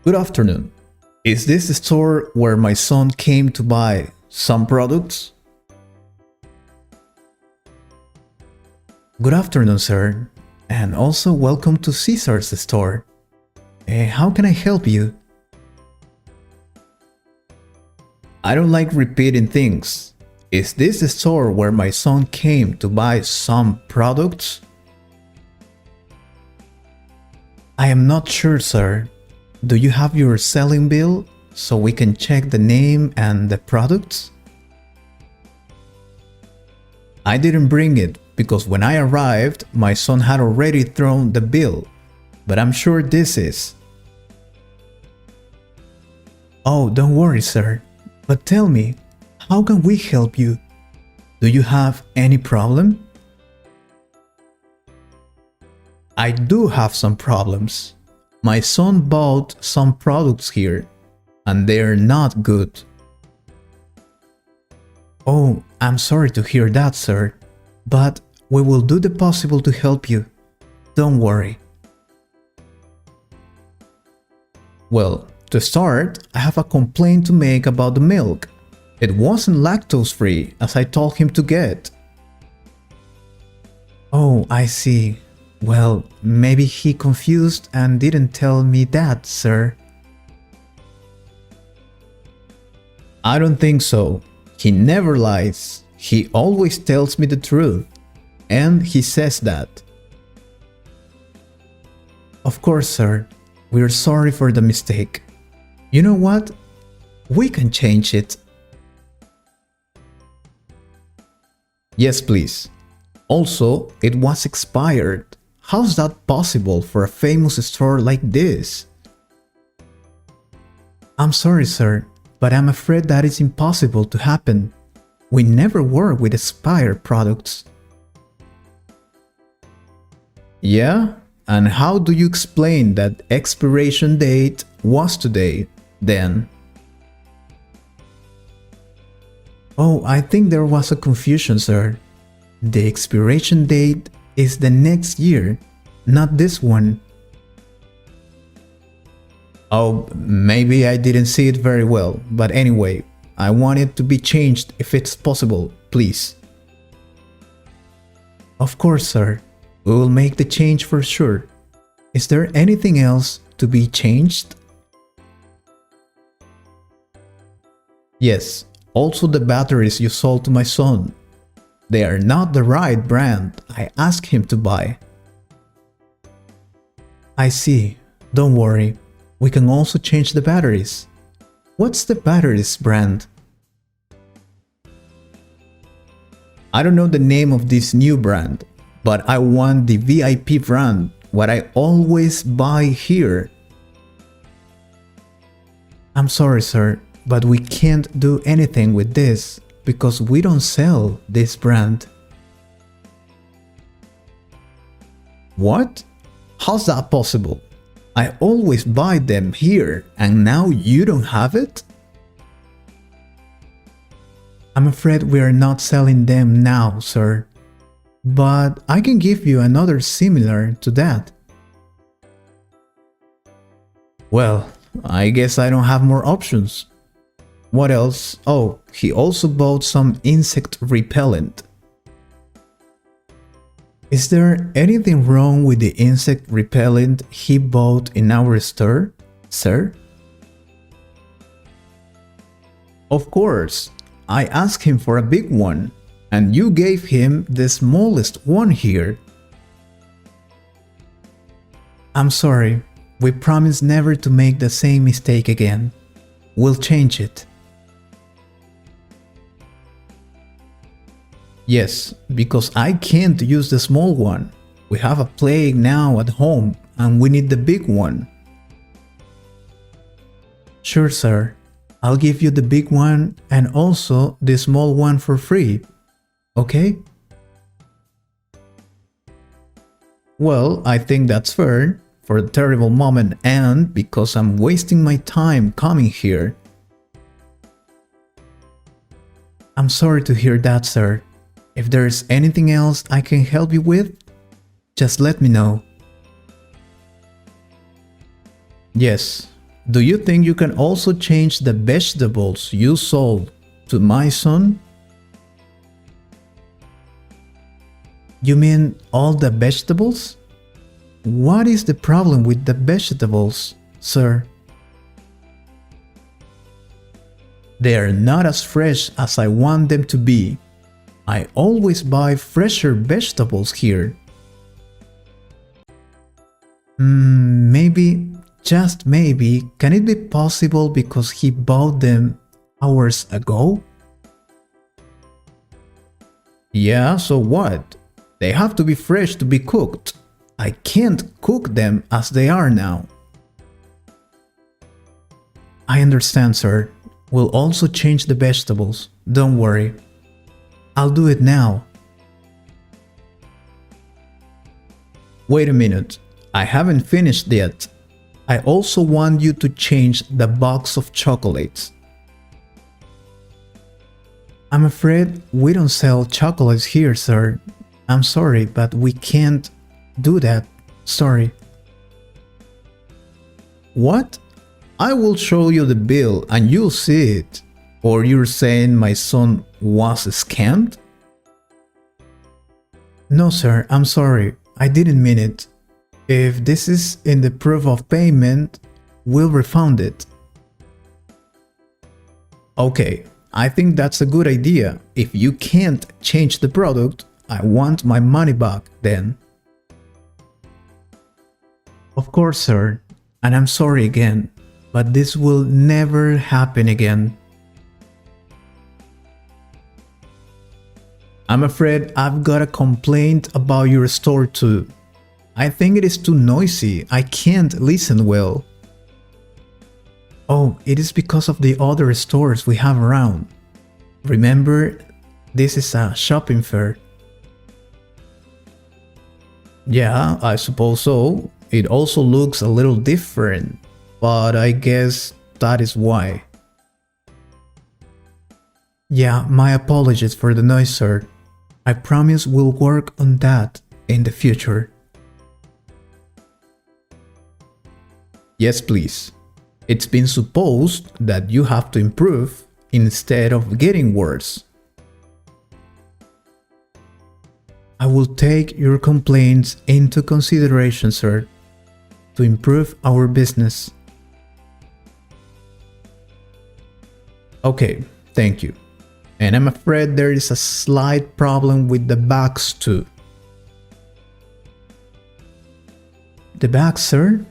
Good afternoon. Is this the store where my son came to buy some products? Good afternoon, sir. And also welcome to Caesar's store. How can I help you? I don't like repeating things. Is this the store where my son came to buy some products? I am not sure, sir. Do you have your selling bill so we can check the name and the products? I didn't bring it because when I arrived, my son had already thrown the bill, but I'm sure this is. Oh, don't worry, sir. But tell me, how can we help you? Do you have any problem? I do have some problems. My son bought some products here, and they're not good. Oh, I'm sorry to hear that, sir, but we will do the possible to help you. Don't worry. Well, to start, I have a complaint to make about the milk. It wasn't lactose-free, as I told him to get. Oh, I see. Well, maybe he confused and didn't tell me that, sir. I don't think so. He never lies. He always tells me the truth. And he says that. Of course, sir. We're sorry for the mistake. You know what? We can change it. Yes, please. Also, it was expired. How's that possible for a famous store like this? I'm sorry, sir, but I'm afraid that is impossible to happen. We never work with expired products. Yeah? And how do you explain that expiration date was today, then? Oh, I think there was a confusion, sir. The expiration date is the next year, not this one. Oh, maybe I didn't see it very well, but anyway, I want it to be changed if it's possible, please. Of course, sir. We will make the change for sure. Is there anything else to be changed? Yes, also the batteries you sold to my son. They are not the right brand I asked him to buy. I see. Don't worry. We can also change the batteries. What's the batteries brand? I don't know the name of this new brand, but I want the VIP brand, what I always buy here. I'm sorry, sir, but we can't do anything with this because we don't sell this brand. What? How's that possible? I always buy them here and now you don't have it? I'm afraid we are not selling them now, sir. But I can give you another similar to that. Well, I guess I don't have more options. What else? Oh, he also bought some insect repellent. Is there anything wrong with the insect repellent he bought in our store, sir? Of course, I asked him for a big one, and you gave him the smallest one here. I'm sorry, we promise never to make the same mistake again. We'll change it. Yes, because I can't use the small one. We have a plague now at home and we need the big one. Sure, sir. I'll give you the big one and also the small one for free. Okay? Well, I think that's fair for the terrible moment and because I'm wasting my time coming here. I'm sorry to hear that, sir. If there's anything else I can help you with, just let me know. Yes, do you think you can also change the vegetables you sold to my son? You mean all the vegetables? What is the problem with the vegetables, sir? They are not as fresh as I want them to be. I always buy fresher vegetables here. Maybe, just maybe, can it be possible because he bought them hours ago? Yeah, so what? They have to be fresh to be cooked. I can't cook them as they are now. I understand, sir. We'll also change the vegetables. Don't worry. I'll do it now. Wait a minute. I haven't finished yet. I also want you to change the box of chocolates. I'm afraid we don't sell chocolates here, sir. I'm sorry, but we can't do that. Sorry. What? I will show you the bill and you'll see it. Or you're saying my son was scammed? No, sir, I'm sorry. I didn't mean it. If this is in the proof of payment, we'll refund it. Okay, I think that's a good idea. If you can't change the product, I want my money back then. Of course, sir, and I'm sorry again, but this will never happen again. I'm afraid I've got a complaint about your store too. I think it is too noisy. I can't listen well. Oh, it is because of the other stores we have around. Remember, this is a shopping fair. Yeah, I suppose so. It also looks a little different, but I guess that is why. Yeah, my apologies for the noise, sir. I promise we'll work on that in the future. Yes, please. It's been supposed that you have to improve instead of getting worse. I will take your complaints into consideration, sir, to improve our business. Okay, thank you. And I'm afraid there is a slight problem with the bags too. The bags, sir?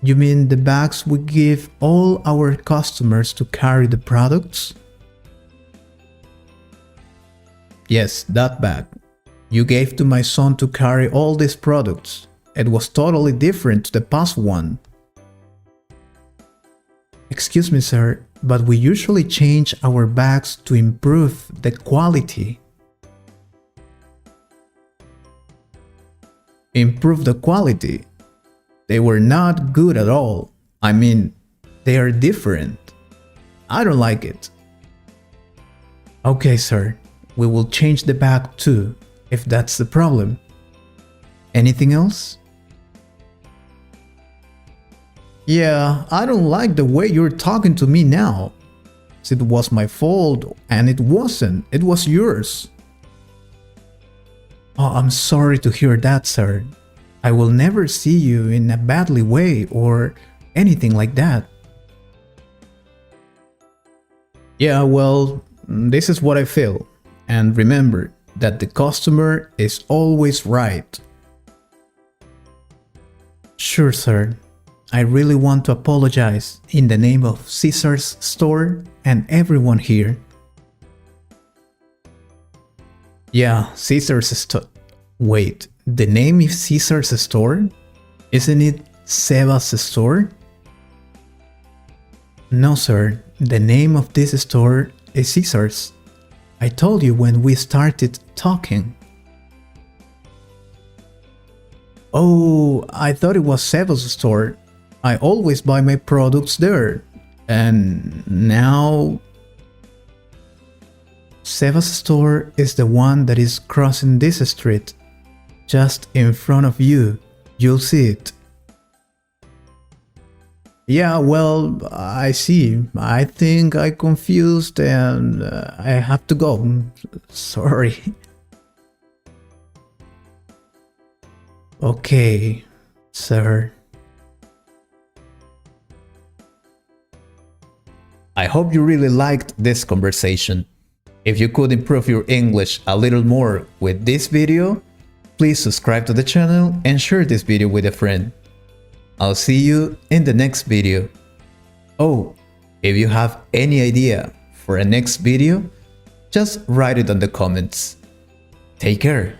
You mean the bags we give all our customers to carry the products? Yes, that bag. You gave to my son to carry all these products. It was totally different to the past one. Excuse me, sir, but we usually change our bags to improve the quality. Improve the quality? They were not good at all. I mean, they are different. I don't like it. Okay, sir, we will change the bag too, if that's the problem. Anything else? Yeah, I don't like the way you're talking to me now. It was my fault, and it wasn't. It was yours. Oh, I'm sorry to hear that, sir. I will never see you in a badly way or anything like that. Yeah, well, this is what I feel. And remember that the customer is always right. Sure, sir. I really want to apologize in the name of Caesar's store and everyone here. Yeah, Caesar's store. Wait, the name is Caesar's store? Isn't it Seba's store? No, sir. The name of this store is Caesar's. I told you when we started talking. Oh, I thought it was Seba's store. I always buy my products there. And now... Seba's store is the one that is crossing this street. Just in front of you. You'll see it. Yeah, well, I see. I think I confused and I have to go. Sorry. Okay, sir. I hope you really liked this conversation. If you could improve your English a little more with this video, please subscribe to the channel and share this video with a friend. I'll see you in the next video. Oh, if you have any idea for a next video, just write it on the comments. Take care.